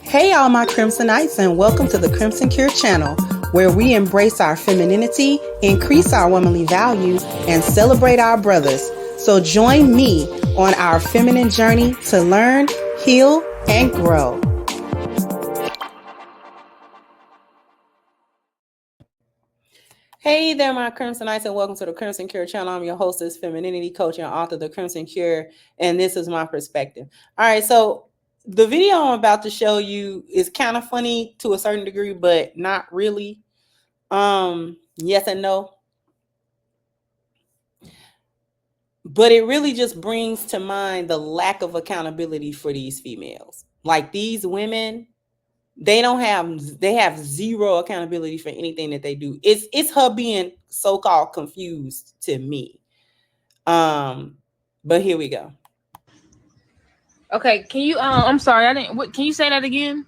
Hey, all my Crimsonites, and welcome to the Crimson Cure channel, where we embrace our femininity, increase our womanly values, and celebrate our brothers. So join me on our feminine journey to learn, heal, and grow. Hey there, my Crimsonites, and welcome to the Crimson Cure channel. I'm your hostess, femininity coach, and author of the Crimson Cure, and this is my perspective. All right, so the video I'm about to show you is kind of funny to a certain degree, but not really. Yes and no. But it really just brings to mind the lack of accountability for these females. Like these women, they have zero accountability for anything that they do. It's her being so-called confused to me. But here we go. Okay, can you I'm sorry, I didn't can you say that again?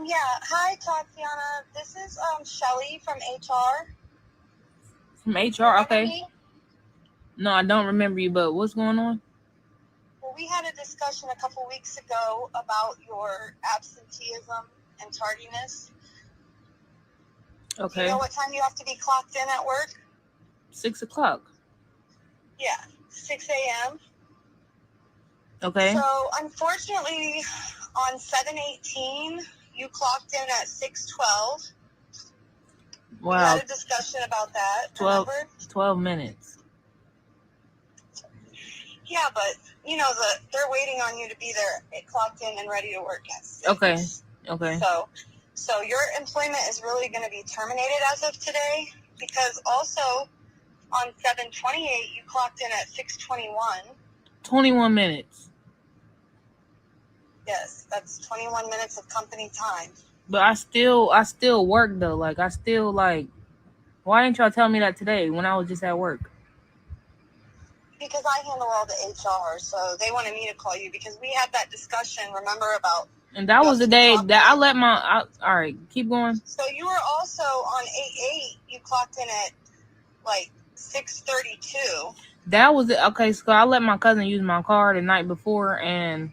Yeah. Hi, Tatiana. This is Shelly from HR. From HR, okay. Me? No, I don't remember you, but what's going on? Well, we had a discussion a couple weeks ago about your absenteeism and tardiness. Okay. Do you know what time you have to be clocked in at work? 6 o'clock. Yeah, 6 a.m. Okay. So, unfortunately, on 7/18, you clocked in at 6:12. Wow. We had a discussion about that. 12 minutes. Yeah, but, you know, they're waiting on you to be there, clocked in and ready to work at 6. Okay. So your employment is really going to be terminated as of today, because also on 7/28, you clocked in at 6:21. 21 minutes. Yes, that's 21 minutes of company time. But I still work though. Like I still like. Why didn't y'all tell me that today when I was just at work? Because I handle all the HR, so they wanted me to call you because we had that discussion. Remember about? And that was the day that I let all right, keep going. So you were also on 8/8. You clocked in at like 6:32. That was it. Okay, so I let my cousin use my car the night before, and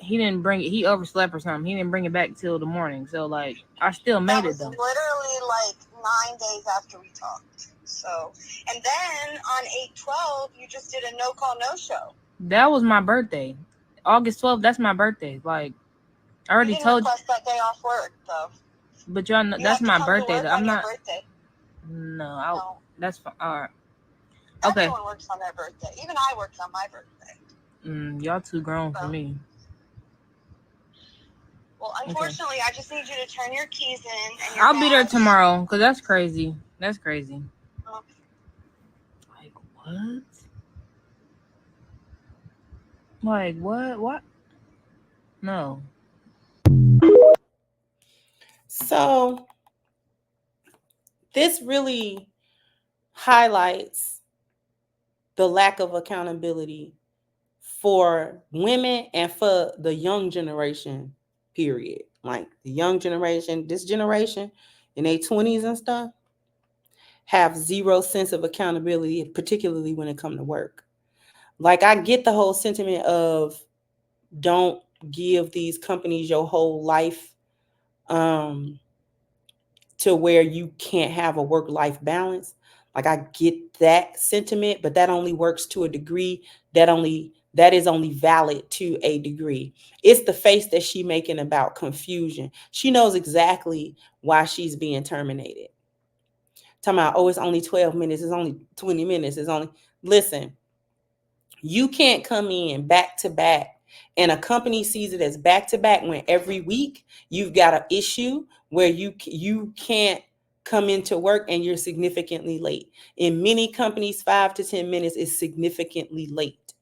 he didn't bring it. He overslept or something. He didn't bring it back till the morning. So like, I still made it though. That was literally like 9 days after we talked. So, and then on 8/12, you just did a no call, no show. That was my birthday, August 12th. That's my birthday. Like, I already told you. Request that day off work though. But y'all know that's my birthday. I'm not. Birthday. No, that's fine. All right. Okay. Everyone works on their birthday. Even I worked on my birthday. Y'all too grown for me. Well, unfortunately, okay. I just need you to turn your keys in. And I'll be there tomorrow, because that's crazy. That's crazy. Okay. Like, what? Like, what? What? No. So, this really highlights the lack of accountability for women and for the young generation, period. Like the young generation, this generation in their 20s and stuff, have zero sense of accountability, particularly when it comes to work. Like I get the whole sentiment of don't give these companies your whole life to where you can't have a work-life balance. Like I get that sentiment, but that only works to a degree. That is only valid to a degree. It's the face that she's making about confusion. She knows exactly why she's being terminated. Talking about, oh, it's only 12 minutes. It's only 20 minutes. Listen, you can't come in back to back and a company sees it as back to back when every week you've got an issue where you can't come into work and you're significantly late. In many companies, 5 to 10 minutes is significantly late.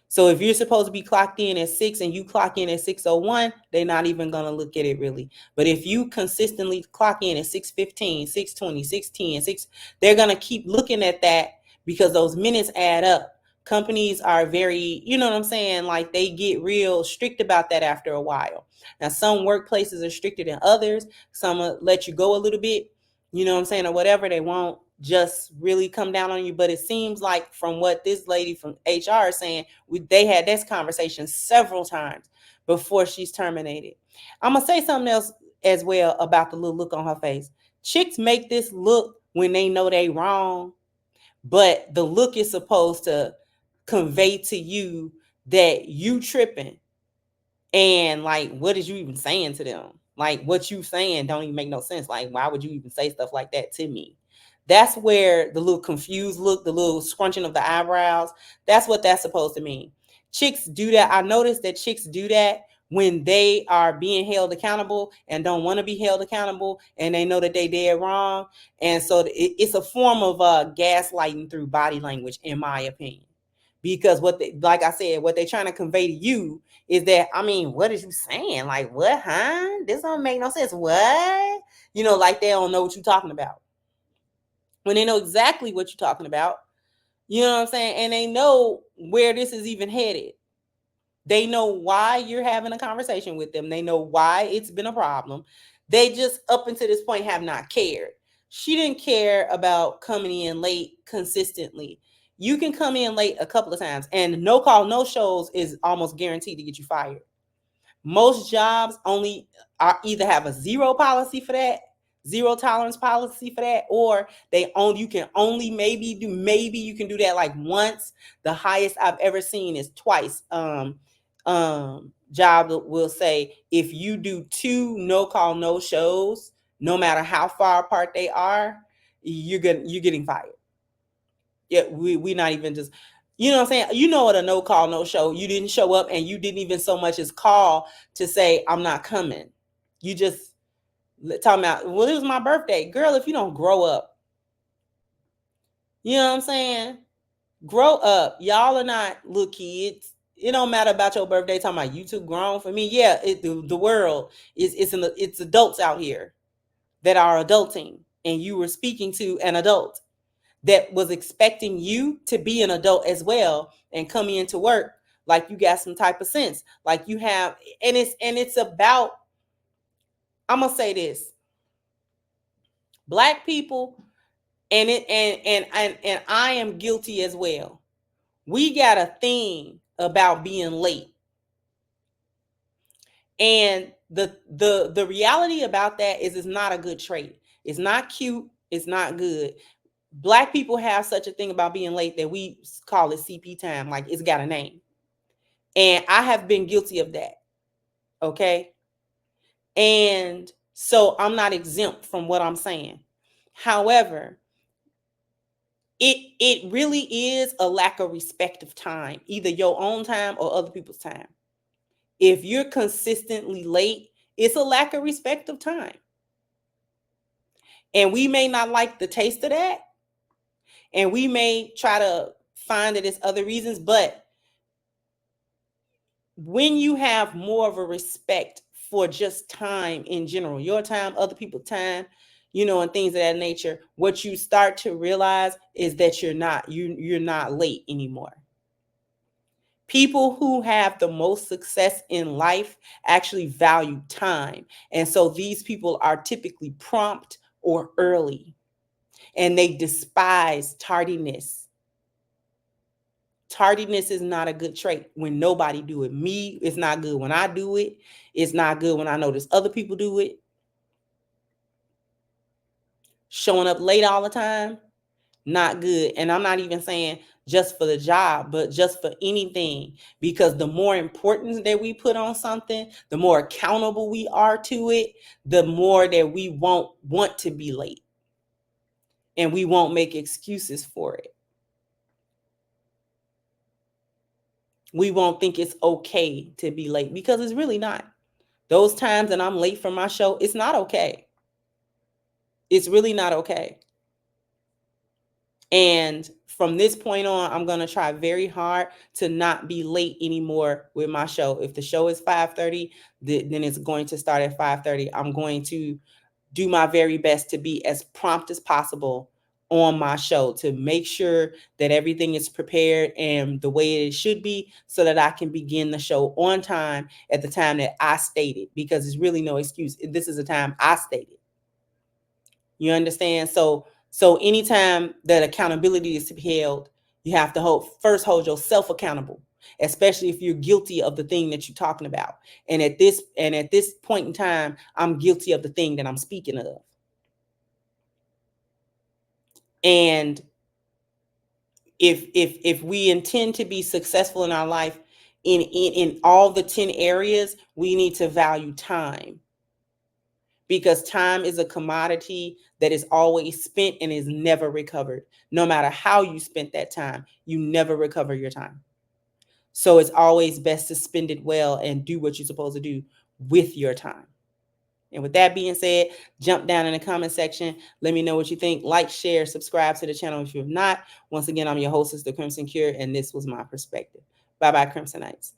So if you're supposed to be clocked in at 6 and you clock in at 6:01, they're not even going to look at it really. But if you consistently clock in at 6:15, 6:20, 6:10, 6, they're going to keep looking at that because those minutes add up. Companies are very, you know what I'm saying? Like they get real strict about that after a while. Now, some workplaces are stricter than others. Some let you go a little bit, you know what I'm saying, or whatever. They won't just really come down on you. But it seems like from what this lady from HR is saying, they had this conversation several times. before she's terminated. I'm going to say something else as well about the little look on her face. Chicks make this look when they know they wrong, but the look is supposed to convey to you that you tripping. And like, what is you even saying to them? Like, what you saying don't even make no sense. Like, why would you even say stuff like that to me? That's where the little confused look, the little scrunching of the eyebrows, that's what that's supposed to mean. Chicks do that. I noticed that chicks do that when they are being held accountable and don't want to be held accountable, and they know that they did wrong. And so it's a form of gaslighting through body language, in my opinion. Because what they, like I said, what they're trying to convey to you is that, I mean, what is you saying? Like, what, huh? This don't make no sense. What? Like they don't know what you're talking about. When they know exactly what you're talking about, you know what I'm saying? And they know where this is even headed. They know why you're having a conversation with them. They know why it's been a problem. They just, up until this point, have not cared. She didn't care about coming in late consistently. You can come in late a couple of times, and no call, no shows is almost guaranteed to get you fired. Most jobs only either have a zero policy for that, zero tolerance policy for that, or you can only maybe you can do that like once. The highest I've ever seen is twice. Job will say, if you do 2 no call, no shows, no matter how far apart they are, you're getting fired. Yeah, we not even just, you know what I'm saying? You know what a no call, no show. You didn't show up, and you didn't even so much as call to say, I'm not coming. You just talking about, well, it was my birthday. Girl, if you don't grow up, you know what I'm saying? Grow up. Y'all are not little kids. It don't matter about your birthday. Talking about you too grown for me. Yeah, the world it's adults out here that are adulting, and you were speaking to an adult that was expecting you to be an adult as well, and coming into work like you got some type of sense, like you have. And it's about, I'm gonna say this, Black people, and I am guilty as well. We got a thing about being late. And the reality about that is, it's not a good trait. It's not cute. It's not good. Black people have such a thing about being late that we call it CP time. Like, it's got a name. And I have been guilty of that. Okay. And so I'm not exempt from what I'm saying. However, it really is a lack of respect of time, either your own time or other people's time. If you're consistently late, it's a lack of respect of time. And we may not like the taste of that. And we may try to find that it's other reasons. But when you have more of a respect for just time in general, your time, other people's time, and things of that nature, what you start to realize is that you're not late anymore. People who have the most success in life actually value time. And so these people are typically prompt or early, and they despise tardiness. Tardiness is not a good trait when nobody do it. Me, it's not good when I do it. It's not good when I notice other people do it. Showing up late all the time, not good. And I'm not even saying just for the job, but just for anything. Because the more importance that we put on something, the more accountable we are to it, the more that we won't want to be late. And we won't make excuses for it. We won't think it's okay to be late, because it's really not. Those times that I'm late for my show, it's not okay. It's really not okay. And from this point on, I'm going to try very hard to not be late anymore with my show. If the show is 5:30, then it's going to start at 5:30. I'm going to do my very best to be as prompt as possible on my show, to make sure that everything is prepared and the way it should be, so that I can begin the show on time at the time that I stated, because there's really no excuse. This is the time I stated. You understand? So anytime that accountability is to be held, you have to hold yourself accountable. especially if you're guilty of the thing that you're talking about. And at this point in time, I'm guilty of the thing that I'm speaking of. And if we intend to be successful in our life in all the 10 areas, we need to value time, because time is a commodity that is always spent and is never recovered. No matter how you spent that time, you never recover your time. So it's always best to spend it well and do what you're supposed to do with your time. And with that being said, jump down in the comment section. Let me know what you think. Like, share, subscribe to the channel if you have not. Once again, I'm your hostess, The Crimson Cure, and this was my perspective. Bye-bye, Crimsonites.